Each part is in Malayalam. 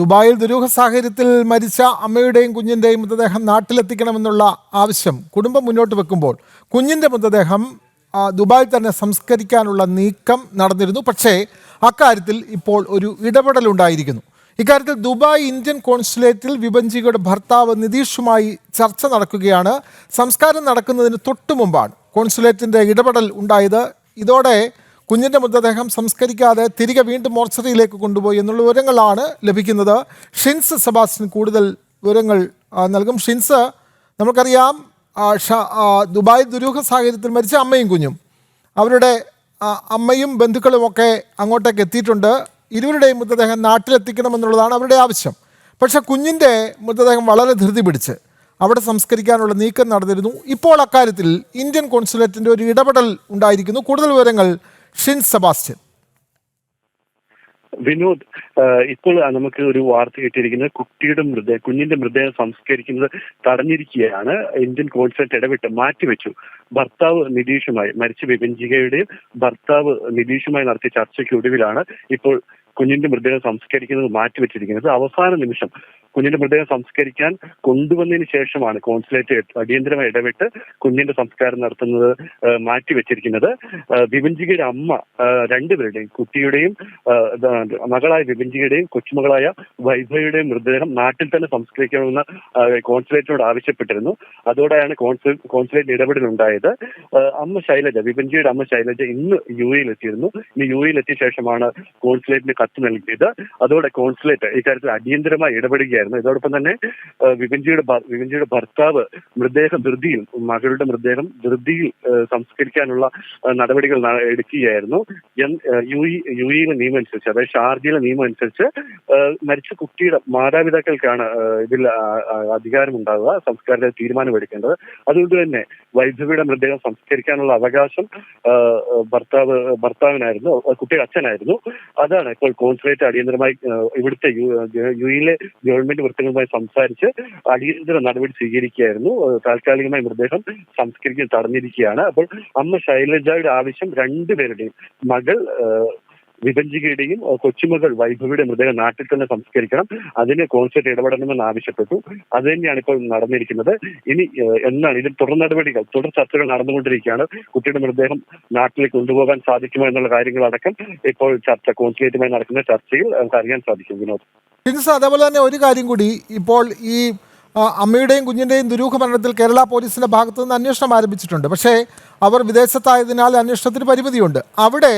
ദുബായിൽ ദുരൂഹ സാഹചര്യത്തിൽ മരിച്ച അമ്മയുടെയും കുഞ്ഞിൻ്റെയും മൃതദേഹം നാട്ടിലെത്തിക്കണമെന്നുള്ള ആവശ്യം കുടുംബം മുന്നോട്ട് വെക്കുമ്പോൾ കുഞ്ഞിൻ്റെ മൃതദേഹം ദുബായിൽ തന്നെ സംസ്കരിക്കാനുള്ള നീക്കം നടന്നിരുന്നു. പക്ഷേ അക്കാര്യത്തിൽ ഇപ്പോൾ ഒരു ഇടപെടലുണ്ടായിരിക്കുന്നു. ഇക്കാര്യത്തിൽ ദുബായ് ഇന്ത്യൻ കോൺസുലേറ്റിൽ വിഭജികയുടെ ഭർത്താവ് നിതീഷുമായി ചർച്ച നടക്കുകയാണ്. സംസ്കാരം നടക്കുന്നതിന് തൊട്ടു മുമ്പാണ് കോൺസുലേറ്റിൻ്റെ ഇടപെടൽ ഉണ്ടായത്. ഇതോടെ കുഞ്ഞിൻ്റെ മൃതദേഹം സംസ്കരിക്കാതെ തിരികെ വീണ്ടും മോർച്ചറിയിലേക്ക് കൊണ്ടുപോയി എന്നുള്ള വിവരങ്ങളാണ് ലഭിക്കുന്നത്. ഷിൻസ് സെബാസ്റ്റ്യൻ കൂടുതൽ വിവരങ്ങൾ നൽകും. ഷിൻസ്, നമുക്കറിയാം ദുബായ് ദുരൂഹ സാഹചര്യത്തിൽ മരിച്ച അമ്മയും കുഞ്ഞും, അവരുടെ അമ്മയും ബന്ധുക്കളുമൊക്കെ അങ്ങോട്ടേക്ക് എത്തിയിട്ടുണ്ട്. ഇരുവരുടെയും മൃതദേഹം നാട്ടിലെത്തിക്കണമെന്നുള്ളതാണ് അവരുടെ ആവശ്യം. പക്ഷേ കുഞ്ഞിൻ്റെ മൃതദേഹം വളരെ ധൃതി പിടിച്ച് അവിടെ സംസ്കരിക്കാനുള്ള നീക്കം നടന്നിരുന്നു. ഇപ്പോൾ അക്കാര്യത്തിൽ ഇന്ത്യൻ കോൺസുലേറ്റിൻ്റെ ഒരു ഇടപെടൽ ഉണ്ടായിരിക്കുന്നു. കൂടുതൽ വിവരങ്ങൾ ഷിൻസ് സെബാസ്റ്റ്യൻ. വിനോദ്, ഇപ്പോൾ നമുക്ക് ഒരു വാർത്ത കിട്ടിയിരിക്കുന്നത് കുഞ്ഞിന്റെ മൃതദേഹം സംസ്കരിക്കുന്നത് തടഞ്ഞിരിക്കുകയാണ്. ഇന്ത്യൻ കോൺസുലേറ്റ് ഇടപെട്ട് മാറ്റിവെച്ചു. ഭർത്താവ് നിതീഷുമായി, മരിച്ച വിഭജികയുടെയും ഭർത്താവ് നിതീഷുമായി നടത്തിയ ചർച്ചയ്ക്കൊടുവിലാണ് ഇപ്പോൾ കുഞ്ഞിന്റെ മൃതദേഹം സംസ്കരിക്കുന്നത് മാറ്റിവെച്ചിരിക്കുന്നത്. അവസാന നിമിഷം കുഞ്ഞിന്റെ മൃതദേഹം സംസ്കരിക്കാൻ കൊണ്ടുവന്നതിന് ശേഷമാണ് കോൺസുലേറ്റ് അടിയന്തരമായി ഇടപെട്ട് കുഞ്ഞിന്റെ സംസ്കാരം നടത്തുന്നത് മാറ്റിവെച്ചിരിക്കുന്നത്. വിഭജികയുടെ അമ്മ രണ്ടുപേരുടെയും, കുട്ടിയുടെയും മകളായ വിഭജികയുടെയും കൊച്ചുമകളായ വൈഭവയുടെയും മൃതദേഹം നാട്ടിൽ തന്നെ സംസ്കരിക്കണമെന്ന് കോൺസുലേറ്റിനോട് ആവശ്യപ്പെട്ടിരുന്നു. അതോടെയാണ് കോൺസുലേറ്റ് ഇടപെടലുണ്ടായത്. അമ്മ ശൈലജ, വിഭജികയുടെ അമ്മ ശൈലജ ഇന്ന് യു.എയിൽ എത്തിയിരുന്നു. ഇന്ന് യു.എയിൽ എത്തിയ ശേഷമാണ് കോൺസുലേറ്റിന് കത്ത് നൽകിയത്. അതോടെ കോൺസുലേറ്റ് ഇക്കാര്യത്തിൽ അടിയന്തരമായി ഇടപെടുകയായിരുന്നു. ഇതോടൊപ്പം തന്നെ വിഭജിയുടെ ഭർത്താവ് മകളുടെ മൃതദേഹം ധൃതിയിൽ സംസ്കരിക്കാനുള്ള നടപടികൾ എടുക്കുകയായിരുന്നു. യു.എയിലെ നിയമം അനുസരിച്ച്, അതായത് ഷാർജയിലെ നിയമം അനുസരിച്ച് മരിച്ച കുട്ടിയുടെ മാതാപിതാക്കൾക്കാണ് ഇതിൽ അധികാരമുണ്ടാവുക, സംസ്കാരത്തിൽ തീരുമാനമെടുക്കേണ്ടത്. അതുകൊണ്ട് തന്നെ വൈഭവിയുടെ മൃതദേഹം സംസ്കരിക്കാനുള്ള അവകാശം ഭർത്താവിനായിരുന്നു, കുട്ടിയുടെ അച്ഛനായിരുന്നു. അതാണ് ഇപ്പോൾ കോൺസുലേറ്റ് അടിയന്തരമായി ഇവിടുത്തെ യു.എയിലെ ഗവൺമെന്റ് വൃത്തങ്ങളുമായി സംസാരിച്ച് അടിയന്തര നടപടി സ്വീകരിക്കുകയായിരുന്നു. താൽക്കാലികമായി മൃതദേഹം സംസ്കരിക്കാൻ തടഞ്ഞിരിക്കുകയാണ്. അപ്പോൾ അമ്മ ശൈലജയുടെ ആവശ്യം രണ്ടുപേരുടെയും, മകൾ വിഭജികയുടെയും കൊച്ചുമകൾ വൈഭവിയുടെ മൃതദേഹം നാട്ടിൽ തന്നെ സംസ്കരിക്കണം, അതിന് കോൺസുലേറ്റ് ഇടപെടണമെന്ന് ആവശ്യപ്പെട്ടു. അത് തന്നെയാണ് ഇപ്പോൾ നടന്നിരിക്കുന്നത്. ഇനി എന്നാണ് ഇതിൽ തുടർ ചർച്ചകൾ നടന്നുകൊണ്ടിരിക്കുകയാണ്. കുട്ടിയുടെ മൃതദേഹം നാട്ടിലേക്ക് കൊണ്ടുപോകാൻ സാധിക്കുമോ എന്നുള്ള കാര്യങ്ങളടക്കം ഇപ്പോൾ കോൺസുലേറ്റുമായി നടക്കുന്ന ചർച്ചയിൽ നമുക്ക് അറിയാൻ സാധിക്കും. വിനോദ്, അതേപോലെ തന്നെ ഒരു കാര്യം കൂടി, ഇപ്പോൾ ഈ അമ്മയുടെയും കുഞ്ഞിൻ്റെയും ദുരൂഹ മരണത്തിൽ കേരള പോലീസിൻ്റെ ഭാഗത്തു നിന്ന് അന്വേഷണം ആരംഭിച്ചിട്ടുണ്ട്. പക്ഷേ അവർ വിദേശത്തായതിനാൽ അന്വേഷണത്തിന് പരിമിതിയുണ്ട്. അവിടെ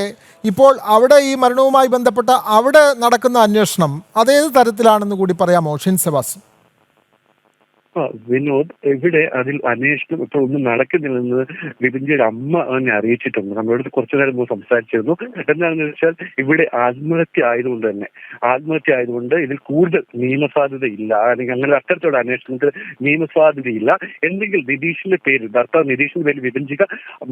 ഈ മരണവുമായി ബന്ധപ്പെട്ട അവിടെ നടക്കുന്ന അന്വേഷണം അതേത് തരത്തിലാണെന്ന് കൂടി പറയാമോ ഷിൻസ് സെബാസ്റ്റ്യൻ? വിനോദ്, ഇവിടെ അതിൽ അന്വേഷണം ഇപ്പോൾ ഒന്നും നടക്കുന്നില്ലെന്ന് വിഭജിയുടെ അമ്മ തന്നെ അറിയിച്ചിട്ടുണ്ട്. നമ്മളോട് കുറച്ചു നേരം മുമ്പ് സംസാരിച്ചിരുന്നു. എന്താണെന്ന് വെച്ചാൽ ഇവിടെ ആത്മഹത്യ ആയതുകൊണ്ട് ഇതിൽ കൂടുതൽ നിയമസാധ്യതയില്ല, അല്ലെങ്കിൽ അങ്ങനെ അത്തരത്തിലുള്ള അന്വേഷണത്തിൽ നിയമസാധ്യതയില്ല. എന്തെങ്കിലും ഭർത്താവ് നിതീഷിന്റെ പേരിൽ വിഭജിക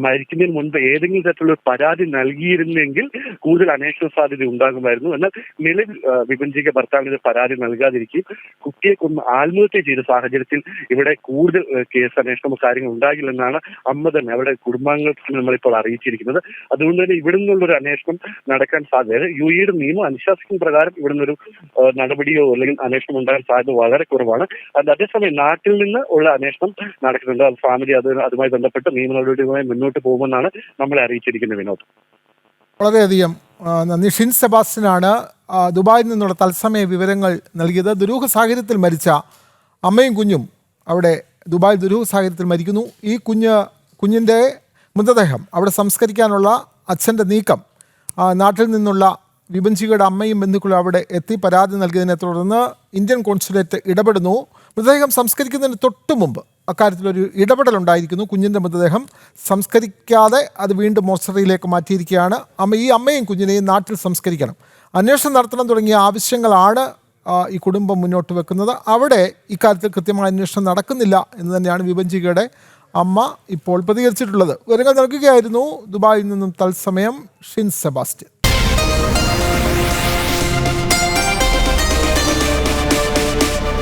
മരിക്കുന്നതിന് മുൻപ് ഏതെങ്കിലും തരത്തിലുള്ള പരാതി നൽകിയിരുന്നെങ്കിൽ കൂടുതൽ അന്വേഷണ സാധ്യത ഉണ്ടാകുമായിരുന്നു. എന്നാൽ നിലവിൽ വിഭജിക ഭർത്താവിന് പരാതി നൽകാതിരിക്കുകയും കുട്ടിയെ കൊന്ന് ആത്മഹത്യ ചെയ്ത സാഹചര്യത്തിൽ ഇവിടെ കൂടുതൽ കേസ് അന്വേഷണമോ കാര്യങ്ങൾ ഉണ്ടാകില്ലെന്നാണ് അമ്മ തന്നെ അവരുടെ കുടുംബാംഗങ്ങൾക്ക് നമ്മളിപ്പോൾ അറിയിച്ചിരിക്കുന്നത്. അതുകൊണ്ട് തന്നെ ഇവിടെ നിന്നുള്ളൊരു അന്വേഷണം നടക്കാൻ സാധ്യത, യു.എയുടെ നിയമം അനുശാസിക്കുന്ന പ്രകാരം ഇവിടെ നിന്നൊരു നടപടിയോ അല്ലെങ്കിൽ അന്വേഷണം ഉണ്ടാകാൻ സാധ്യത വളരെ കുറവാണ്. അതേസമയം നാട്ടിൽ നിന്ന് ഉള്ള അന്വേഷണം നടക്കുന്നുണ്ട്. ഫാമിലി അതുമായി ബന്ധപ്പെട്ട് നിയമ നടപടിയുമായി മുന്നോട്ട് പോകുമെന്നാണ് നമ്മളെ അറിയിച്ചിരിക്കുന്നത്. വിനോദ്, വളരെയധികം നന്ദി. ഷിൻസ് സെബാസ്റ്റ്യനാണ് ദുബായിൽ നിന്നുള്ള തത്സമയ വിവരങ്ങൾ നൽകിയത്. ദുരൂഹ സാഹചര്യത്തിൽ മരിച്ച അമ്മയും കുഞ്ഞും അവിടെ ദുബായ് ദുരൂഹ സാഹചര്യത്തിൽ മരിക്കുന്നു. ഈ കുഞ്ഞിൻ്റെ മൃതദേഹം അവിടെ സംസ്കരിക്കാനുള്ള അച്ഛൻ്റെ നീക്കം, നാട്ടിൽ നിന്നുള്ള വിഭജികയുടെ അമ്മയും ബന്ധുക്കളും അവിടെ എത്തി പരാതി നൽകിയതിനെ തുടർന്ന് ഇന്ത്യൻ കോൺസുലേറ്റ് ഇടപെടുന്നു. മൃതദേഹം സംസ്കരിക്കുന്നതിന് തൊട്ടു മുമ്പ് അക്കാര്യത്തിലൊരു ഇടപെടലുണ്ടായിരിക്കുന്നു. കുഞ്ഞിൻ്റെ മൃതദേഹം സംസ്കരിക്കാതെ അത് വീണ്ടും മോർച്ചറിയിലേക്ക് മാറ്റിയിരിക്കുകയാണ്. ഈ അമ്മയും കുഞ്ഞിനെയും നാട്ടിൽ സംസ്കരിക്കണം, അന്വേഷണം നടത്തണം തുടങ്ങിയ ആവശ്യങ്ങളാണ് ഈ കുടുംബം മുന്നോട്ട് വെക്കുന്നത്. അവിടെ ഇക്കാര്യത്തിൽ കൃത്യമായ അന്വേഷണം നടക്കുന്നില്ല എന്ന് തന്നെയാണ് വിഭജികയുടെ അമ്മ ഇപ്പോൾ പ്രതികരിച്ചിട്ടുള്ളത്. വിവരങ്ങൾ നൽകുകയായിരുന്നു ദുബായിൽ നിന്നും തത്സമയം ഷിൻസ് സെബാസ്റ്റ്യൻ.